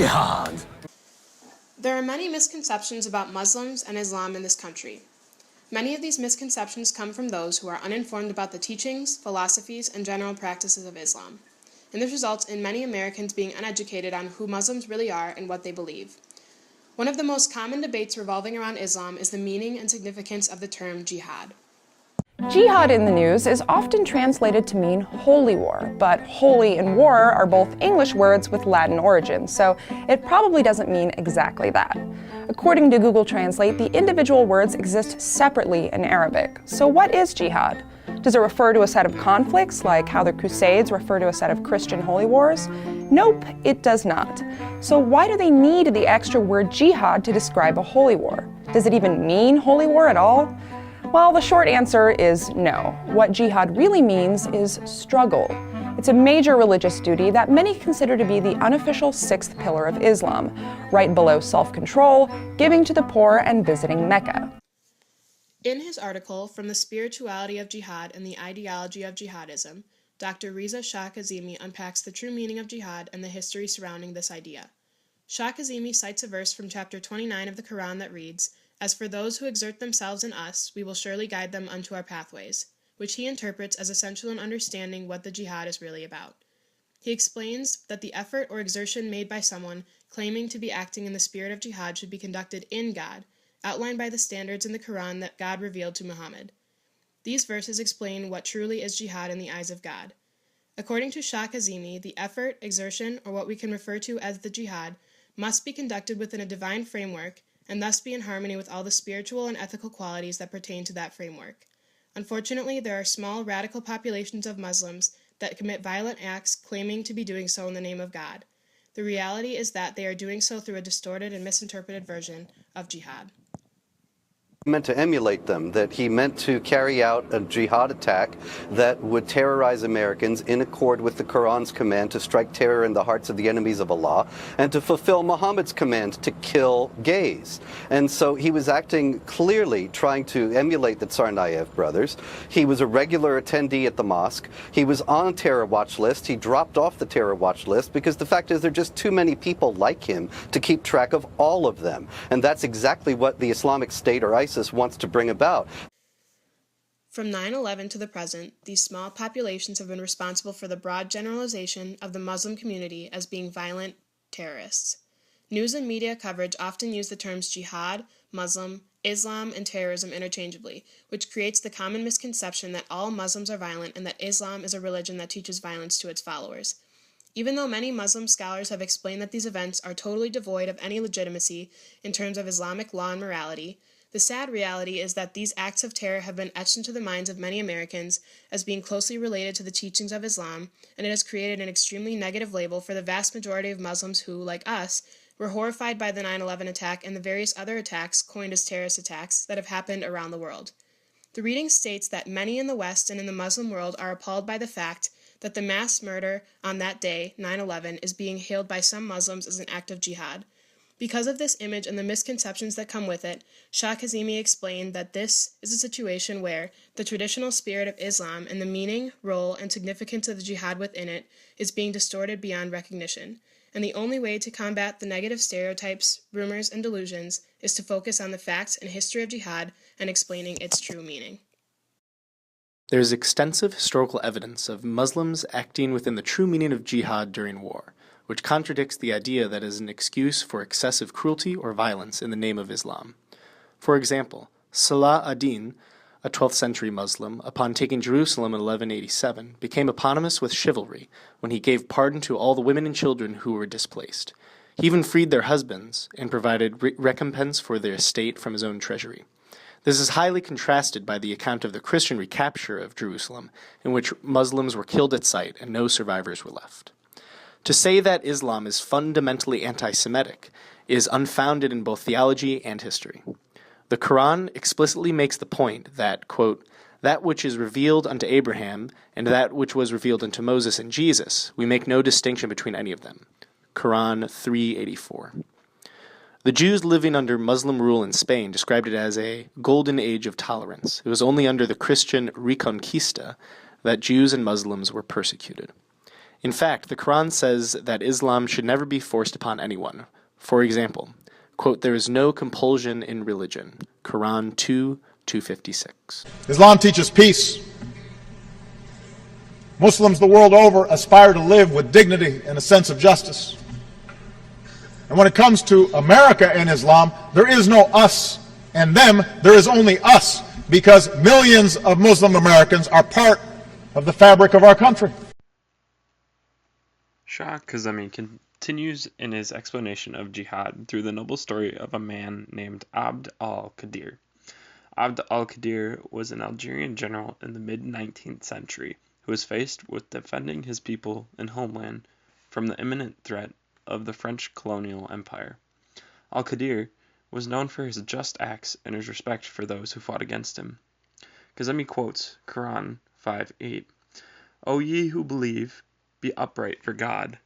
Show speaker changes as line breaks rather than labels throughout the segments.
Jihad.
There are many misconceptions about Muslims and Islam in this country. Many of these misconceptions come from those who are uninformed about the teachings, philosophies, and general practices of Islam. And this results in many Americans being uneducated on who Muslims really are and what they believe. One of the most common debates revolving around Islam is the meaning and significance of the term jihad.
Jihad in the news is often translated to mean holy war, but holy and war are both English words with Latin origins, so it probably doesn't mean exactly that. According to Google Translate, the individual words exist separately in Arabic. So what is jihad? Does it refer to a set of conflicts, like how the Crusades refer to a set of Christian holy wars? Nope, it does not. So why do they need the extra word jihad to describe a holy war? Does it even mean holy war at all? Well, the short answer is no. What jihad really means is struggle. It's a major religious duty that many consider to be the unofficial sixth pillar of Islam, right below self-control, giving to the poor, and visiting Mecca.
In his article, From the Spirituality of Jihad and the Ideology of Jihadism, Dr. Reza Shah Kazemi unpacks the true meaning of jihad and the history surrounding this idea. Shah Kazemi cites a verse from chapter 29 of the Quran that reads, "As for those who exert themselves in us, we will surely guide them unto our pathways," which he interprets as essential in understanding what the jihad is really about. He explains that the effort or exertion made by someone claiming to be acting in the spirit of jihad should be conducted in God, outlined by the standards in the Quran that God revealed to Muhammad. These verses explain what truly is jihad in the eyes of God. According to Shah Kazemi, the effort, exertion, or what we can refer to as the jihad, must be conducted within a divine framework and thus be in harmony with all the spiritual and ethical qualities that pertain to that framework. Unfortunately, there are small, radical populations of Muslims that commit violent acts claiming to be doing so in the name of God. The reality is that they are doing so through a distorted and misinterpreted version of jihad.
He meant to emulate them, that he meant to carry out a jihad attack that would terrorize Americans in accord with the Quran's command to strike terror in the hearts of the enemies of Allah and to fulfill Muhammad's command to kill gays. And so he was acting clearly trying to emulate the Tsarnaev brothers. He was a regular attendee at the mosque. He was on a terror watch list. He dropped off the terror watch list because the fact is there are just too many people like him to keep track of all of them. And that's exactly what the Islamic State or ISIS wants to bring about.
From 9/11 to the present, these small populations have been responsible for the broad generalization of the Muslim community as being violent terrorists. News and media coverage often use the terms jihad, Muslim, Islam, and terrorism interchangeably, which creates the common misconception that all Muslims are violent and that Islam is a religion that teaches violence to its followers. Even though many Muslim scholars have explained that these events are totally devoid of any legitimacy in terms of Islamic law and morality, the sad reality is that these acts of terror have been etched into the minds of many Americans as being closely related to the teachings of Islam, and it has created an extremely negative label for the vast majority of Muslims who, like us, were horrified by the 9/11 attack and the various other attacks coined as terrorist attacks that have happened around the world. The reading states that many in the West and in the Muslim world are appalled by the fact that the mass murder on that day, 9/11, is being hailed by some Muslims as an act of jihad. Because of this image and the misconceptions that come with it, Shah Kazemi explained that this is a situation where the traditional spirit of Islam and the meaning, role, and significance of the jihad within it is being distorted beyond recognition, and the only way to combat the negative stereotypes, rumors, and delusions is to focus on the facts and history of jihad and explaining its true meaning.
There is extensive historical evidence of Muslims acting within the true meaning of jihad during war, which contradicts the idea that it is an excuse for excessive cruelty or violence in the name of Islam. For example, Salah ad-Din, a 12th century Muslim, upon taking Jerusalem in 1187, became eponymous with chivalry when he gave pardon to all the women and children who were displaced. He even freed their husbands and provided recompense for their estate from his own treasury. This is highly contrasted by the account of the Christian recapture of Jerusalem, in which Muslims were killed at sight and no survivors were left. To say that Islam is fundamentally anti-Semitic is unfounded in both theology and history. The Quran explicitly makes the point that, quote, "that which is revealed unto Abraham and that which was revealed unto Moses and Jesus, we make no distinction between any of them." Quran 3:84. The Jews living under Muslim rule in Spain described it as a golden age of tolerance. It was only under the Christian Reconquista that Jews and Muslims were persecuted. In fact, the Quran says that Islam should never be forced upon anyone. For example, quote, "There is no compulsion in religion." Quran 2:256.
Islam teaches peace. Muslims the world over aspire to live with dignity and a sense of justice. And when it comes to America and Islam, there is no us and them, there is only us, because millions of Muslim Americans are part of the fabric of our country.
Shah Kazemi continues in his explanation of jihad through the noble story of a man named Abd al-Qadir. Abd al-Qadir was an Algerian general in the mid-19th century who was faced with defending his people and homeland from the imminent threat of the French colonial empire. Al-Qadir was known for his just acts and his respect for those who fought against him. Kazemi quotes Quran 5:8, "O ye who believe, be upright for God.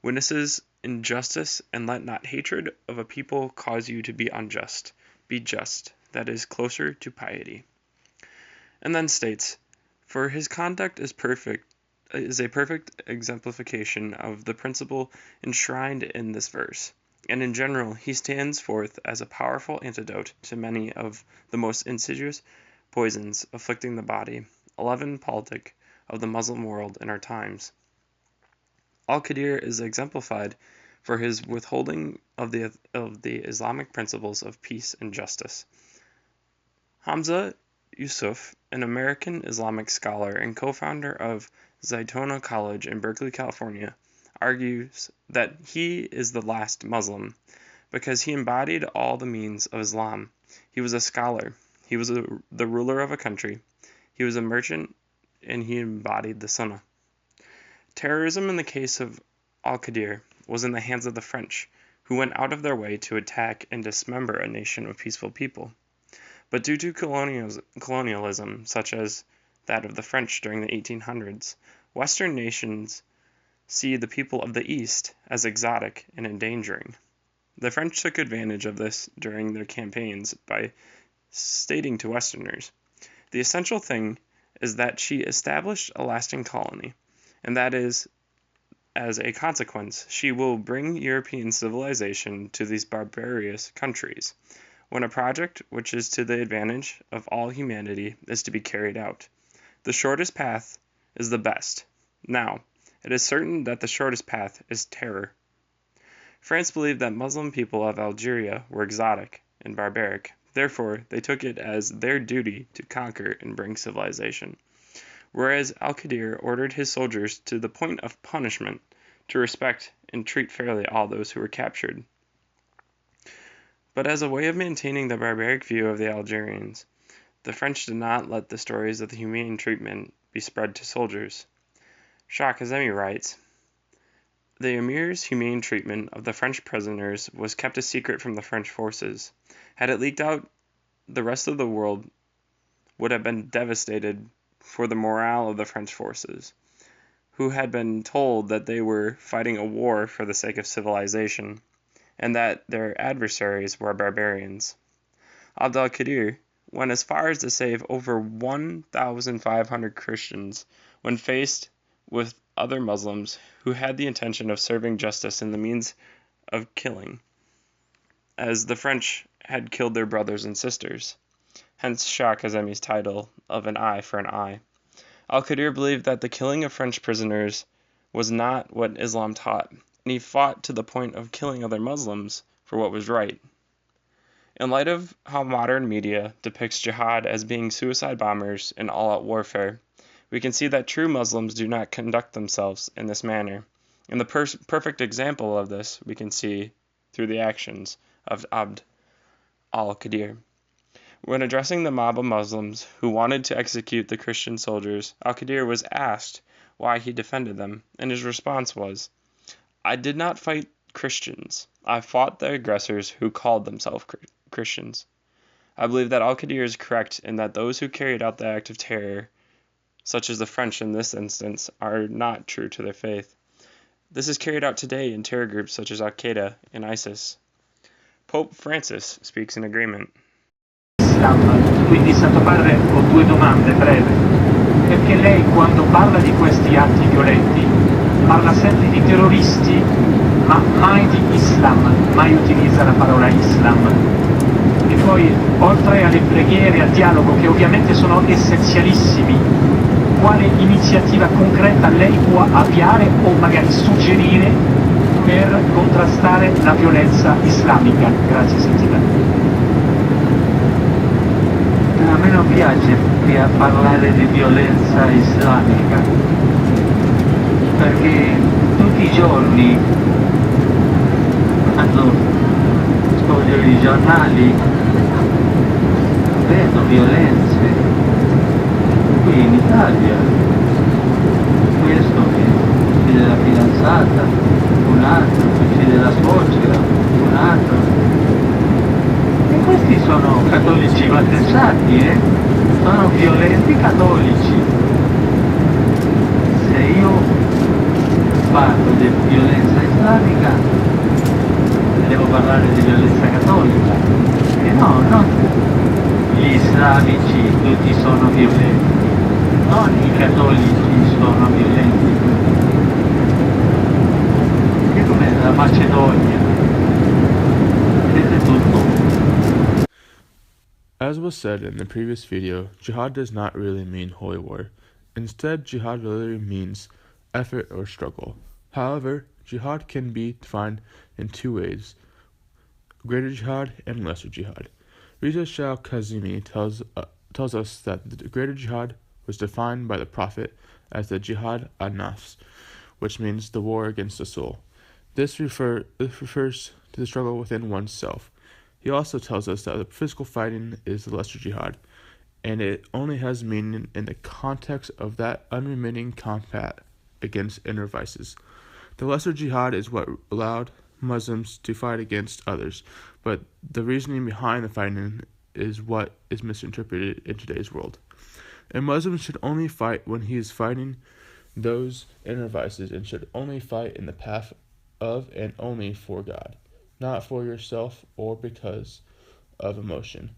Witnesses in justice, and let not hatred of a people cause you to be unjust. Be just, that is closer to piety." And then states, "For his conduct is a perfect exemplification of the principle enshrined in this verse, and in general he stands forth as a powerful antidote to many of the most insidious poisons afflicting the body, politic of the Muslim world in our times." Al-Qadir is exemplified for his withholding of the Islamic principles of peace and justice. Hamza Yusuf, an American Islamic scholar and co-founder of Zaytuna College in Berkeley, California, argues that he is the last Muslim because he embodied all the means of Islam. He was a scholar, he was the ruler of a country, he was a merchant, and he embodied the Sunnah. Terrorism in the case of Al-Qadir was in the hands of the French, who went out of their way to attack and dismember a nation of peaceful people. But due to colonialism, such as that of the French during the 1800s, Western nations see the people of the East as exotic and endangering. The French took advantage of this during their campaigns by stating to Westerners, "The essential thing is that she established a lasting colony, and that is, as a consequence, she will bring European civilization to these barbarous countries, when a project which is to the advantage of all humanity is to be carried out. The shortest path is the best. Now, it is certain that the shortest path is terror." France believed that Muslim people of Algeria were exotic and barbaric. Therefore, they took it as their duty to conquer and bring civilization. Whereas Al-Qadir ordered his soldiers to the point of punishment to respect and treat fairly all those who were captured. But as a way of maintaining the barbaric view of the Algerians, the French did not let the stories of the humane treatment be spread to soldiers. Shah Kazemi writes, "The Emir's humane treatment of the French prisoners was kept a secret from the French forces. Had it leaked out, the rest of the world would have been devastated for the morale of the French forces, who had been told that they were fighting a war for the sake of civilization, and that their adversaries were barbarians." Abd al-Qadir went as far as to save over 1,500 Christians when faced with other Muslims who had the intention of serving justice in the means of killing, as the French had killed their brothers and sisters. Hence Shah Kazemi's title of an eye for an eye. Al-Qadir believed that the killing of French prisoners was not what Islam taught, and he fought to the point of killing other Muslims for what was right. In light of how modern media depicts jihad as being suicide bombers and all-out warfare, we can see that true Muslims do not conduct themselves in this manner. And the perfect example of this we can see through the actions of Abd al-Qadir. When addressing the mob of Muslims who wanted to execute the Christian soldiers, Al-Qadir was asked why he defended them, and his response was, "I did not fight Christians. I fought the aggressors who called themselves Christians." I believe that Al-Qadir is correct in that those who carried out the act of terror, such as the French in this instance, are not true to their faith. This is carried out today in terror groups such as Al-Qaeda and ISIS. Pope Francis speaks in agreement.
Quindi, Santo Padre, ho due domande breve, perché lei quando parla di questi atti violenti parla sempre di terroristi, ma mai di Islam, mai utilizza la parola Islam. E poi, oltre alle preghiere e al dialogo, che ovviamente sono essenzialissimi, quale iniziativa concreta lei può avviare o magari suggerire per contrastare la violenza islamica? Grazie, sentita.
A me non piace parlare di violenza islamica, perché tutti i giorni, quando sfoglio i giornali, vedo violenze. Qui in Italia, questo che uccide la fidanzata, un altro che uccide la suocera, un altro. E questi sono cattolici maltesati, sono violenti cattolici. Se io parlo di violenza islamica, devo parlare di violenza cattolica. E no, non gli islamici tutti sono violenti, non i cattolici sono violenti. Che com'è la Macedonia? Vedete tutto.
As was said in the previous video, jihad does not really mean holy war. Instead, jihad literally means effort or struggle. However, jihad can be defined in two ways: greater jihad and lesser jihad. Reza Shah Kazemi tells us that the greater jihad was defined by the Prophet as the jihad an-nafs, which means the war against the soul. This refers to the struggle within oneself. He also tells us that the physical fighting is the lesser jihad, and it only has meaning in the context of that unremitting combat against inner vices. The lesser jihad is what allowed Muslims to fight against others, but the reasoning behind the fighting is what is misinterpreted in today's world. A Muslim should only fight when he is fighting those inner vices, and should only fight in the path of and only for God, not for yourself or because of emotion.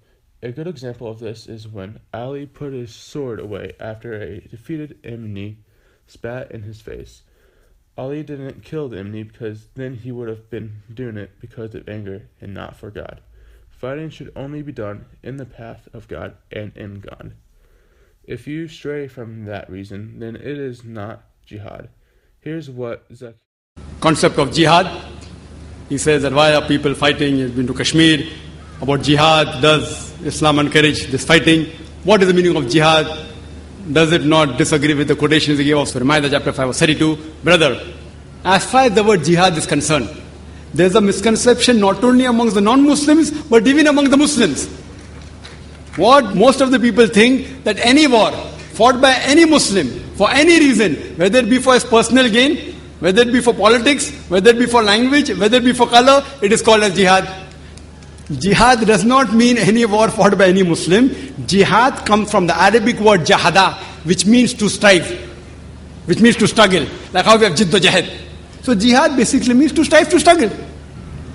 A good example of this is when Ali put his sword away after a defeated enemy spat in his face. Ali didn't kill the enemy because then he would have been doing it because of anger and not for God. Fighting should only be done in the path of God and in God. If you stray from that reason, then it is not jihad. Here's what
concept of jihad. He says that why are people fighting? He's been to Kashmir. About jihad, does Islam encourage this fighting? What is the meaning of jihad? Does it not disagree with the quotations he gave of Surah chapter 5 verse 32? Brother, as far as the word jihad is concerned, there's a misconception not only amongst the non-Muslims, but even among the Muslims. What most of the people think, that any war fought by any Muslim for any reason, whether it be for his personal gain, whether it be for politics, whether it be for language, whether it be for color, it is called as jihad. Jihad does not mean any war fought by any Muslim. Jihad comes from the Arabic word jahada, which means to strive, which means to struggle, like how we have jidd jahad. So jihad basically means to strive, to struggle.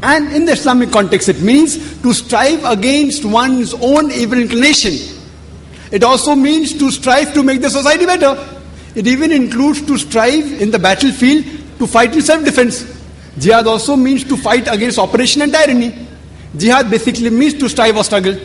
And in the Islamic context, it means to strive against one's own evil inclination. It also means to strive to make the society better. It even includes to strive in the battlefield to fight in self-defense. Jihad also means to fight against oppression and tyranny. Jihad basically means to strive or struggle.